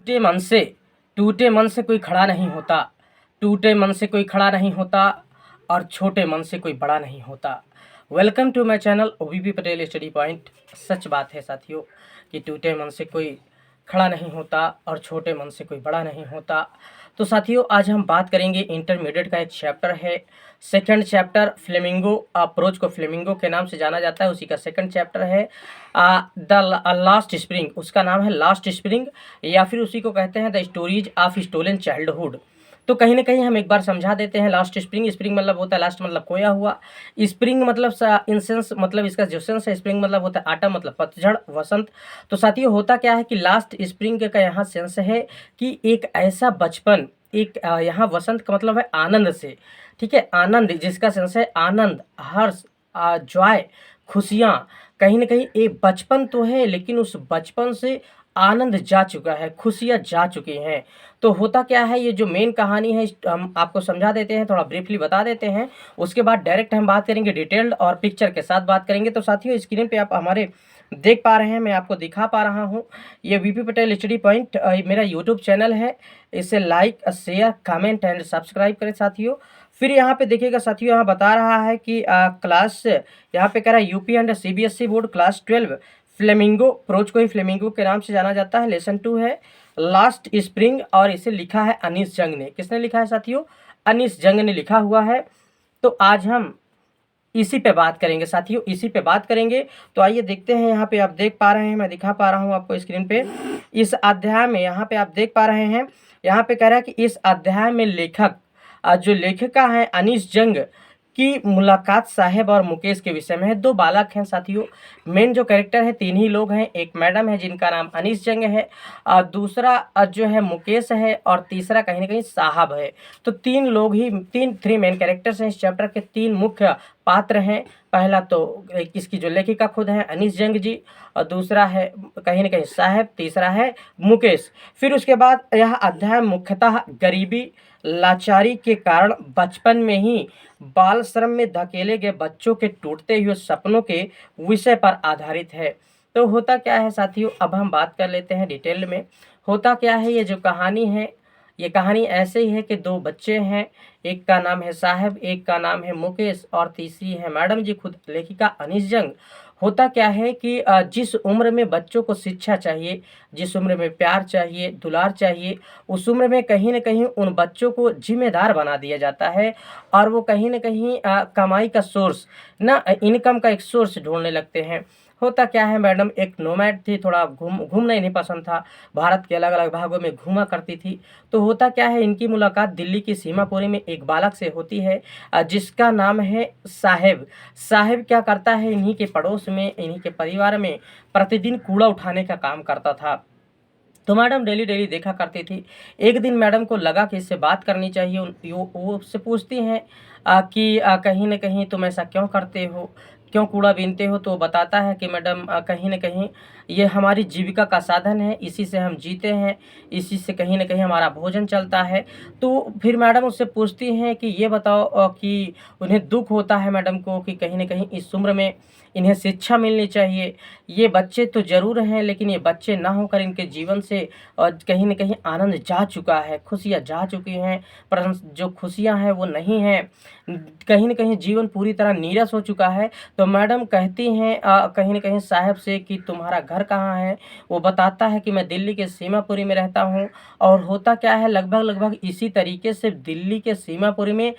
टूटे मन से टूटे मन से कोई खड़ा नहीं होता, टूटे मन से कोई खड़ा नहीं होता और छोटे मन से कोई बड़ा नहीं होता। Welcome to my channel OBP Patel study point. सच बात है साथियों कि टूटे मन से कोई खड़ा नहीं होता और छोटे मन से कोई बड़ा नहीं होता। तो साथियों आज हम बात करेंगे इंटरमीडिएट का एक चैप्टर है, सेकंड चैप्टर फ्लेमिंगो अप्रोच को फ्लेमिंगो के नाम से जाना जाता है, उसी का सेकंड चैप्टर है द लास्ट स्प्रिंग। उसका नाम है लास्ट स्प्रिंग या फिर उसी को कहते हैं the stories of stolen childhood. तो कहीं ना कहीं हम एक बार समझा देते हैं। लास्ट स्प्रिंग, स्प्रिंग मतलब होता है लास्ट मतलब खोया हुआ, स्प्रिंग मतलब इन सेंस मतलब इसका जो सेंस है, स्प्रिंग मतलब होता है आटम मतलब पतझड़ वसंत। तो साथियों होता क्या है कि लास्ट स्प्रिंग का यहाँ सेंस है कि एक ऐसा बचपन, एक यहाँ वसंत का मतलब है आनंद से, ठीक है, आनंद जिसका सेंस है आनंद, हर्ष, जॉय, खुशियाँ। कहीं ना कहीं एक बचपन तो है लेकिन उस बचपन से आनंद जा चुका है, खुशियाँ जा चुकी हैं। तो होता क्या है, ये जो मेन कहानी है हम आपको समझा देते हैं, थोड़ा ब्रीफली बता देते हैं, उसके बाद डायरेक्ट हम बात करेंगे डिटेल्ड और पिक्चर के साथ बात करेंगे। तो साथियों स्क्रीन पे आप हमारे देख पा रहे हैं, मैं आपको दिखा पा रहा हूँ, ये वीपी पटेल स्टडी पॉइंट मेरा यूट्यूब चैनल है। इसे like, share, comment and subscribe करें साथियों। फिर यहाँ पे देखिएगा साथियों, यहाँ बता रहा है कि क्लास, यहाँ पे कह रहा है UP and CBSE board class 12 flamingo approach को ही फ्लेमिंगो के नाम से जाना जाता है। लेसन 2 है लास्ट स्प्रिंग और इसे लिखा है अनीस जंग ने। किसने लिखा है साथियों? अनीस जंग ने लिखा हुआ है। तो आज हम इसी पे बात करेंगे साथियों, इसी पे बात करेंगे। तो आइए देखते हैं, यहाँ पे आप देख पा रहे हैं, मैं दिखा पा रहा हूँ आपको स्क्रीन पे। इस अध्याय में यहाँ पे आप देख पा रहे हैं, यहाँ पे कह रहा है कि इस अध्याय में लेखक जो लेखिका है अनीस जंग की मुलाकात साहेब और मुकेश के विषय में है। दो बालक हैं साथियों, मेन जो कैरेक्टर है तीन ही लोग हैं। एक मैडम है जिनका नाम अनीस जंग है, और दूसरा जो है मुकेश है, और तीसरा कहीं ना कहीं साहब है। तो तीन लोग ही, थ्री मेन कैरेक्टर्स हैं इस चैप्टर के, तीन मुख्य पात्र हैं। पहला तो इसकी जो लेखिका खुद है अनीस जंग जी, और दूसरा है कहीं ना कहीं साहब, तीसरा है मुकेश। फिर उसके बाद यह अध्याय मुख्यतः गरीबी, लाचारी के कारण बचपन में ही बाल श्रम में धकेले गए बच्चों के टूटते हुए सपनों के विषय पर आधारित है। तो होता क्या है साथियों, अब हम बात कर लेते हैं डिटेल में। होता क्या है, ये जो कहानी है, ये कहानी ऐसे ही है कि दो बच्चे हैं, एक का नाम है साहब, एक का नाम है मुकेश, और तीसरी है मैडम जी खुद लेखिका अनीस जंग। होता क्या है कि जिस उम्र में बच्चों को शिक्षा चाहिए, जिस उम्र में प्यार चाहिए, दुलार चाहिए, उस उम्र में कहीं न कहीं उन बच्चों को जिम्मेदार बना दिया जाता है, और वो कहीं न कहीं कमाई का सोर्स, ना इनकम का एक सोर्स ढूंढने लगते हैं। होता क्या है, मैडम एक नोमैड थी, थोड़ा घूमना इन्हें पसंद था, भारत के अलग अलग भागों में घूमा करती थी। तो होता क्या है, इनकी मुलाकात दिल्ली की सीमापुरी में एक बालक से होती है जिसका नाम है साहेब। साहेब क्या करता है, इन्हीं के पड़ोस में, इन्हीं के परिवार में प्रतिदिन कूड़ा उठाने का काम करता था। तो मैडम डेली डेली देखा करती थी। एक दिन मैडम को लगा कि इससे बात करनी चाहिए। वो उससे पूछती हैं कि कहीं न कहीं तुम ऐसा क्यों करते हो, क्यों कूड़ा बीनते हो? तो वो बताता है कि मैडम कहीं न कहीं ये हमारी जीविका का साधन है, इसी से हम जीते हैं, इसी से कहीं न कहीं हमारा भोजन चलता है। तो फिर मैडम उससे पूछती हैं कि ये बताओ कि उन्हें दुःख होता है मैडम को कि कहीं न कहीं इस उम्र में इन्हें शिक्षा मिलनी चाहिए। ये बच्चे तो ज़रूर हैं लेकिन ये बच्चे ना होकर इनके जीवन से कहीं न कहीं आनंद जा चुका है, खुशियाँ जा चुकी हैं, परंतु जो खुशियाँ हैं वो नहीं हैं। कहीं न कहीं जीवन पूरी तरह नीरस हो चुका है। तो मैडम कहती हैं कहीं न कहीं साहब से कि तुम्हारा घर कहाँ है? वो बताता है कि मैं दिल्ली के सीमापुरी में रहता हूँ। और होता क्या है, लगभग इसी तरीके से दिल्ली के सीमापुरी में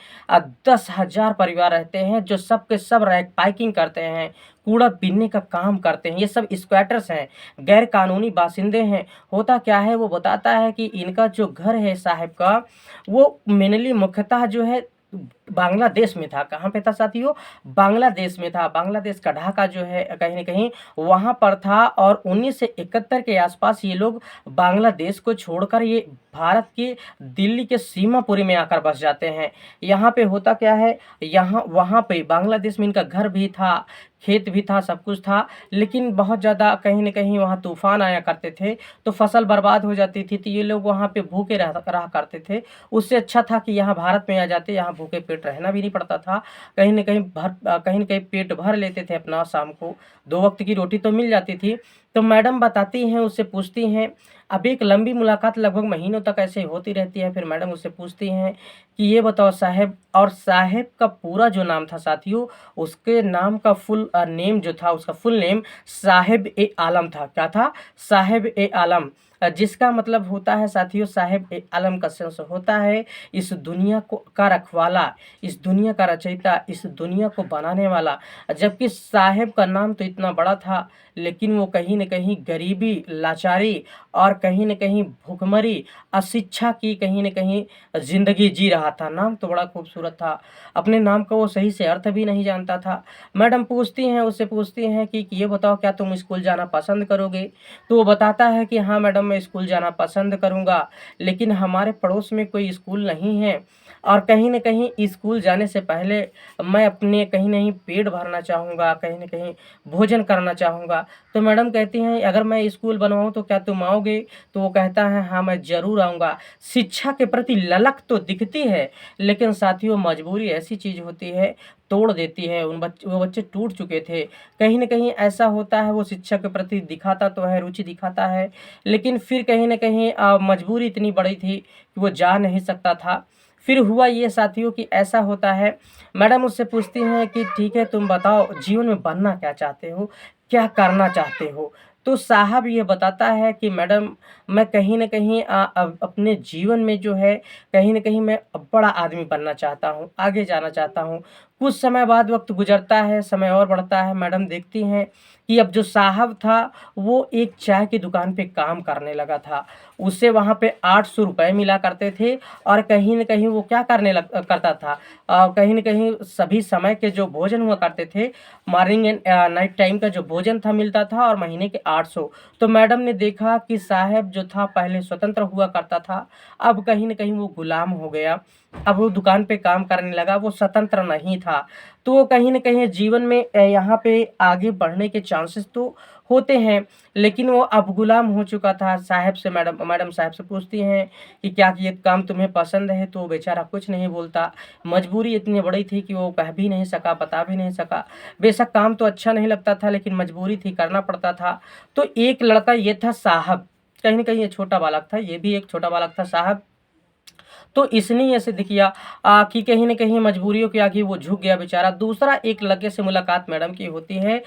10,000 परिवार रहते हैं जो सब के सब रैक पैकिंग करते हैं, कूड़ा बीनने का काम करते हैं। ये सब स्क्वैटर्स हैं, गैर कानूनी बासिंदे हैं। होता क्या है, वो बताता है कि इनका जो घर है साहब का, वो मेनली मुख्यतः जो है बांग्लादेश में था। कहाँ पे था साथियों? बांग्लादेश में था। बांग्लादेश का ढाका जो है कहीं न कहीं वहाँ पर था, और 1971 के आसपास ये लोग बांग्लादेश को छोड़कर ये भारत की दिल्ली के सीमापुरी में आकर बस जाते हैं। यहाँ पे होता क्या है, यहाँ वहाँ पे बांग्लादेश में इनका घर भी था, खेत भी था, सब कुछ था, लेकिन बहुत ज़्यादा कहीं न कहीं वहाँ तूफ़ान आया करते थे, तो फसल बर्बाद हो जाती थी, तो ये लोग वहाँ पे भूखे रहा करते थे। उससे अच्छा था कि यहाँ भारत में आ जाते, यहाँ भूखे पेट रहना भी नहीं पड़ता था। कहीं न कहीं पेट भर लेते थे अपना, शाम को 2 वक़्त की रोटी तो मिल जाती थी। तो मैडम बताती हैं, उससे पूछती हैं। अब एक लंबी मुलाकात लगभग महीनों तक ऐसे होती रहती है। फिर मैडम उससे पूछती हैं कि ये बताओ साहब, और साहब का पूरा जो नाम था साथियों, उसके नाम का फुल नेम जो था, उसका फुल नेम साहिब-ए-आलम था। क्या था? साहिब-ए-आलम। जिसका मतलब होता है साथियों, साहिब-ए-आलम का सेंस होता है इस दुनिया को का रखवाला, इस दुनिया का रचयिता, इस दुनिया को बनाने वाला। जबकि साहेब का नाम तो इतना बड़ा था, लेकिन वो कहीं न कहीं गरीबी, लाचारी और कहीं न कहीं भुखमरी, अशिक्षा की कहीं न कहीं ज़िंदगी जी रहा था। नाम तो बड़ा खूबसूरत था, अपने नाम का वो सही से अर्थ भी नहीं जानता था। मैडम पूछती हैं, उससे पूछती हैं कि ये बताओ, क्या तुम स्कूल जाना पसंद करोगे? तो वो बताता है कि हाँ मैडम, मैं स्कूल जाना पसंद करूँगा, लेकिन हमारे पड़ोस में कोई स्कूल नहीं है और कहीं न कहीं स्कूल जाने से पहले मैं अपने कहीं न कहीं पेट भरना चाहूँगा, कहीं न कहीं भोजन करना चाहूँगा। तो मैडम कहती हैं, अगर मैं स्कूल बनवाऊँ तो क्या तुम आओगे? तो वो कहता है, हाँ मैं ज़रूर आऊँगा। शिक्षा के प्रति ललक तो दिखती है, लेकिन साथियों मजबूरी ऐसी चीज़ होती है, तोड़ देती है। वो बच्चे टूट चुके थे। कहीं न कहीं ऐसा होता है, वो शिक्षा के प्रति दिखाता तो है, रुचि दिखाता है, लेकिन फिर कहीं न कहीं मजबूरी इतनी बड़ी थी कि वो जा नहीं सकता था। फिर हुआ ये साथियों कि ऐसा होता है, मैडम उससे पूछती हैं कि ठीक है तुम बताओ, जीवन में बनना क्या चाहते हो? क्या करना चाहते हो? तो साहब ये बताता है कि मैडम, मैं कहीं न कहीं अपने जीवन में जो है, कहीं न कहीं मैं बड़ा आदमी बनना चाहता हूँ, आगे जाना चाहता हूँ। कुछ समय बाद वक़्त गुज़रता है, समय और बढ़ता है, मैडम देखती हैं कि अब जो साहब था, वो एक चाय की दुकान पे काम करने लगा था। उसे वहाँ पे ₹800 मिला करते थे और कहीं न कहीं वो क्या करता था, कहीं न कहीं सभी समय के जो भोजन हुआ करते थे, मॉर्निंग एंड नाइट टाइम का जो भोजन था मिलता था और महीने के 800। तो मैडम ने देखा कि साहब जो था पहले स्वतंत्र हुआ करता था, अब कहीं न कहीं वो गुलाम हो गया। अब वो दुकान पे काम करने लगा, वो स्वतंत्र नहीं था। तो वो कहीं न कहीं जीवन में यहाँ पे आगे बढ़ने के चांसेस तो होते हैं, लेकिन वो अब गुलाम हो चुका था। साहब से मैडम साहब से पूछती हैं कि क्या ये काम तुम्हें पसंद है? तो वो बेचारा कुछ नहीं बोलता। मजबूरी इतनी बड़ी थी कि वो कह भी नहीं सका, बता भी नहीं सका। बेशक काम तो अच्छा नहीं लगता था, लेकिन मजबूरी थी, करना पड़ता था। तो एक लड़का ये था साहब, कहीं न कहीं ये छोटा बालक था, ये भी एक छोटा बालक था साहब। तो इसने ये सिद्ध किया कि कहीं न कहीं मजबूरियों के आगे वो झुक गया बेचारा। दूसरा एक लड़के से मुलाकात मैडम की होती है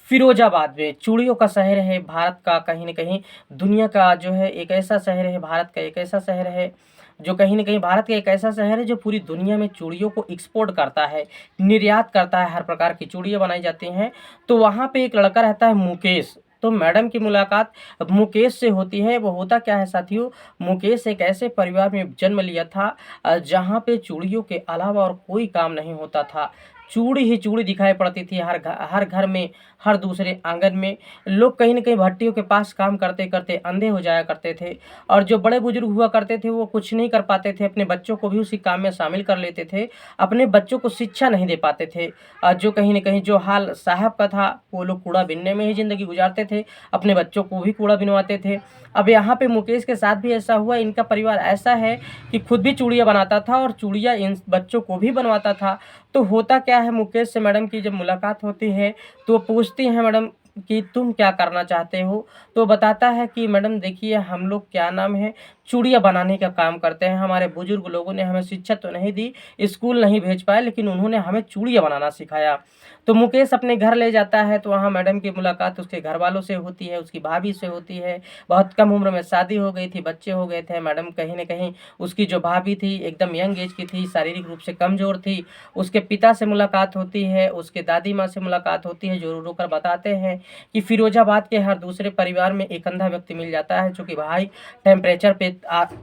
फ़िरोज़ाबाद में, चूड़ियों का शहर है भारत का, कहीं न कहीं दुनिया का जो है एक ऐसा शहर है, भारत का एक ऐसा शहर है, जो कहीं न कहीं भारत का एक ऐसा शहर है जो पूरी दुनिया में चूड़ियों को एक्सपोर्ट करता है, निर्यात करता है, हर प्रकार की चूड़ियाँ बनाई जाती हैं। तो वहाँ पे एक लड़का रहता है मुकेश, तो मैडम की मुलाकात मुकेश से होती है। वो होता क्या है साथियों, मुकेश एक ऐसे परिवार में जन्म लिया था जहाँ पे चूड़ियों के अलावा और कोई काम नहीं होता था। चूड़ी ही चूड़ी दिखाई पड़ती थी हर घर में, हर दूसरे आंगन में। लोग कहीं न कहीं भट्टियों के पास काम करते-करते अंधे हो जाया करते थे और जो बड़े-बुजुर्ग हुआ करते थे वो कुछ नहीं कर पाते थे, अपने बच्चों को भी उसी काम में शामिल कर लेते थे, अपने बच्चों को शिक्षा नहीं दे पाते थे। जो कहीं न कहीं जो हाल साहब का था, वो लोग कूड़ा बीनने में ही ज़िंदगी गुज़ारते थे, अपने बच्चों को भी कूड़ा बिनवाते थे। अब यहाँ पे मुकेश के साथ भी ऐसा हुआ, इनका परिवार ऐसा है कि खुद भी चूड़ियाँ बनाता था और चूड़ियाँ इन बच्चों को भी बनवाता था। तो होता क्या है, मुकेश से मैडम की जब मुलाकात होती है, तो पूछती हैं मैडम कि तुम क्या करना चाहते हो? तो बताता है कि मैडम देखिए, हम लोग क्या नाम है, चूड़ियाँ बनाने का काम करते हैं। हमारे बुजुर्ग लोगों ने हमें शिक्षा तो नहीं दी, स्कूल नहीं भेज पाए, लेकिन उन्होंने हमें चूड़ियाँ बनाना सिखाया। तो मुकेश अपने घर ले जाता है, तो वहाँ मैडम की मुलाकात उसके घरवालों से होती है, उसकी भाभी से होती है। बहुत कम उम्र में शादी हो गई थी, बच्चे हो गए थे। मैडम कहीं न कहीं उसकी जो भाभी थी एकदम यंग एज की थी, शारीरिक रूप से कमज़ोर थी। उसके पिता से मुलाकात होती है, उसके दादी माँ से मुलाकात होती है, जो रो-रो कर बताते हैं कि फ़िरोज़ाबाद के हर दूसरे परिवार में एक अंधा व्यक्ति मिल जाता है, जो कि हाई टेम्परेचर पे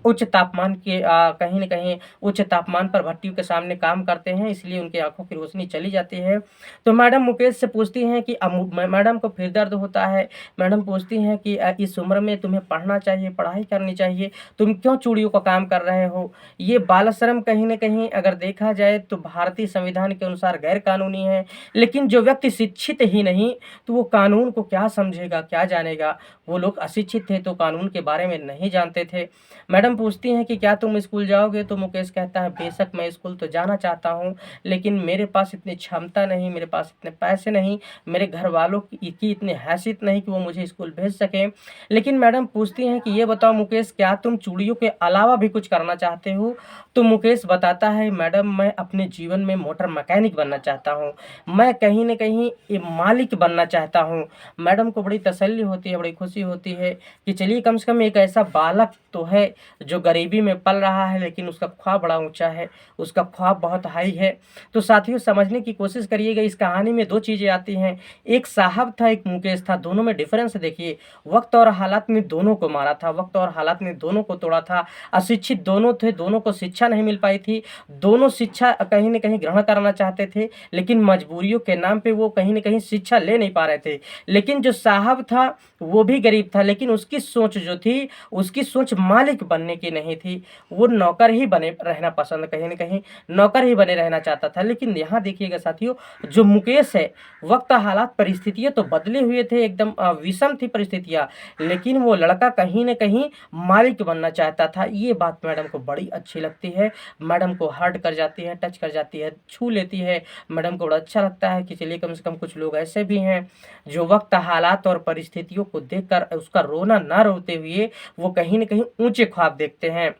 उच्च तापमान के कहीं न कहीं उच्च तापमान पर भट्टियों के सामने काम करते हैं, इसलिए उनकी आँखों की रोशनी चली जाती है। तो मैडम मुकेश से पूछती हैं कि मैडम को फिर दर्द होता है। मैडम पूछती हैं कि इस उम्र में तुम्हें पढ़ना चाहिए, पढ़ाई करनी चाहिए, तुम क्यों चूड़ियों का काम कर रहे हो? ये बाल श्रम कहीं न कहीं अगर देखा जाए तो भारतीय संविधान के अनुसार गैर कानूनी है, लेकिन जो व्यक्ति शिक्षित ही नहीं, तो वो कानून को क्या समझेगा, क्या जानेगा? वो लोग अशिक्षित थे तो कानून के बारे में नहीं जानते थे। मैडम पूछती हैं कि क्या तुम स्कूल जाओगे? तो मुकेश कहता है बेशक मैं स्कूल तो जाना चाहता हूँ, लेकिन मेरे पास इतनी क्षमता नहीं, मेरे पास इतने पैसे नहीं, मेरे घर वालों की इतनी हैसियत नहीं कि वो मुझे स्कूल भेज सकें। लेकिन मैडम पूछती हैं कि ये बताओ मुकेश, क्या तुम चूड़ियों के अलावा भी कुछ करना चाहते हो? तो मुकेश बताता है मैडम मैं अपने जीवन में मोटर मैकेनिक बनना चाहता हूँ, मैं कहीं न कहीं ये मालिक बनना चाहता हूँ। मैडम को बड़ी तसल्ली होती है, बड़ी खुशी होती है कि चलिए कम से कम एक ऐसा बालक तो है जो गरीबी में पल रहा है, लेकिन उसका ख्वाब बड़ा ऊँचा है, उसका ख्वाब बहुत हाई है। तो साथियों समझने की कोशिश करिएगा, इस कहानी में 2 चीज़ें आती हैं, एक साहब था, एक मुकेश था, दोनों में डिफ़रेंस देखिए। वक़्त और हालात ने दोनों को मारा था, वक़्त और हालात ने दोनों को तोड़ा था। अशिक्षित दोनों थे, दोनों को शिक्षा नहीं मिल पाई थी, दोनों शिक्षा कहीं न कहीं ग्रहण करना चाहते थे, लेकिन मजबूरियों के नाम पे वो कहीं न कहीं शिक्षा ले नहीं पा रहे थे। लेकिन जो साहब था, वो भी गरीब था, लेकिन उसकी सोच जो थी, उसकी सोच मालिक बनने की नहीं थी, वो नौकर ही बने रहना पसंद, कहीं न कहीं नौकर ही बने रहना चाहता था। लेकिन यहाँ देखिएगा साथियों, जो मुकेश है, वक़्त, हालात, परिस्थितियाँ तो बदले हुए थे, एकदम विषम थी परिस्थितियाँ, लेकिन वो लड़का कहीं न कहीं मालिक बनना चाहता था। ये बात मैडम को बड़ी अच्छी लगती है, मैडम को हर्ट कर जाती है, टच कर जाती है, छू लेती है। मैडम को बड़ा अच्छा लगता है कि चलिए कम से कम कुछ लोग ऐसे भी हैं, जो वक़्त, हालात और परिस्थितियों को देखकर उसका रोना ना रोते हुए वो कहीं न कहीं ऊँचे ख्वाब देखते हैं।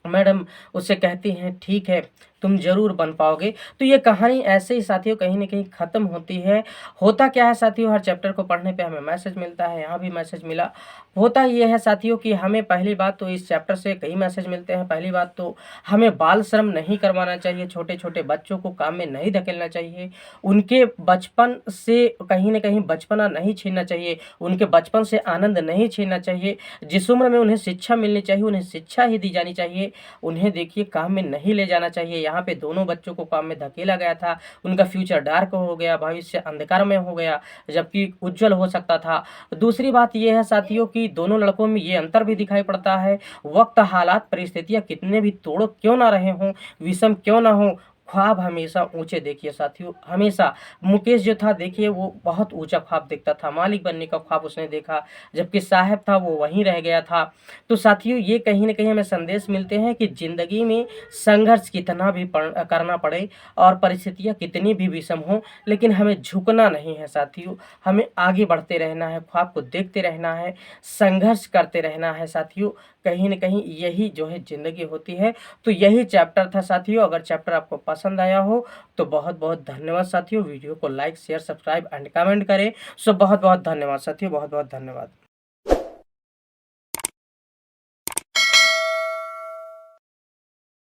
मैडम उससे कहती हैं ठीक है, तुम ज़रूर बन पाओगे। तो ये कहानी ऐसे ही साथियों कहीं न कहीं ख़त्म होती है। होता क्या है साथियों, हर चैप्टर को पढ़ने पे हमें मैसेज मिलता है, यहाँ भी मैसेज मिला। होता ये है साथियों कि हमें पहली बात तो इस चैप्टर से कई मैसेज मिलते हैं। पहली बात तो हमें बाल श्रम नहीं करवाना चाहिए, छोटे-छोटे बच्चों को काम में नहीं धकेलना चाहिए। उनके बचपन से कहीं न कहीं बचपना नहीं छीनना चाहिए, उनके बचपन से आनंद नहीं छीनना चाहिए। जिस उम्र में उन्हें शिक्षा मिलनी चाहिए, उन्हें शिक्षा ही दी जानी चाहिए। उन्हें देखिए काम में नहीं ले जाना चाहिए। यहाँ पे दोनों बच्चों को काम में धकेला गया था, उनका फ्यूचर डार्क हो गया, भविष्य अंधकार में हो गया, जबकि उज्ज्वल हो सकता था। दूसरी बात ये है साथियों कि दोनों लड़कों में ये अंतर भी दिखाई पड़ता है, वक़्त, हालात, परिस्थितियाँ कितने भी तोड़ क्यों ना रहे हों, विषम क्यों ना हों, ख्वाब हमेशा ऊँचे देखिए साथियों, हमेशा। मुकेश जो था देखिए वो बहुत ऊँचा ख्वाब देखता था, मालिक बनने का ख्वाब उसने देखा, जबकि साहब था वो वहीं रह गया था। तो साथियों ये कहीं न कहीं हमें संदेश मिलते हैं कि ज़िंदगी में संघर्ष कितना भी करना पड़े और परिस्थितियाँ कितनी भी विषम हों, लेकिन हमें झुकना नहीं है साथियों, हमें आगे बढ़ते रहना है, ख्वाब को देखते रहना है, संघर्ष करते रहना है साथियों। कहीं न कहीं यही जो है ज़िंदगी होती है। तो यही चैप्टर था साथियों, अगर चैप्टर आपको पसंद आया हो तो बहुत-बहुत धन्यवाद साथियों। वीडियो को like, share, subscribe and comment करें। सो बहुत-बहुत धन्यवाद साथियों, बहुत-बहुत धन्यवाद।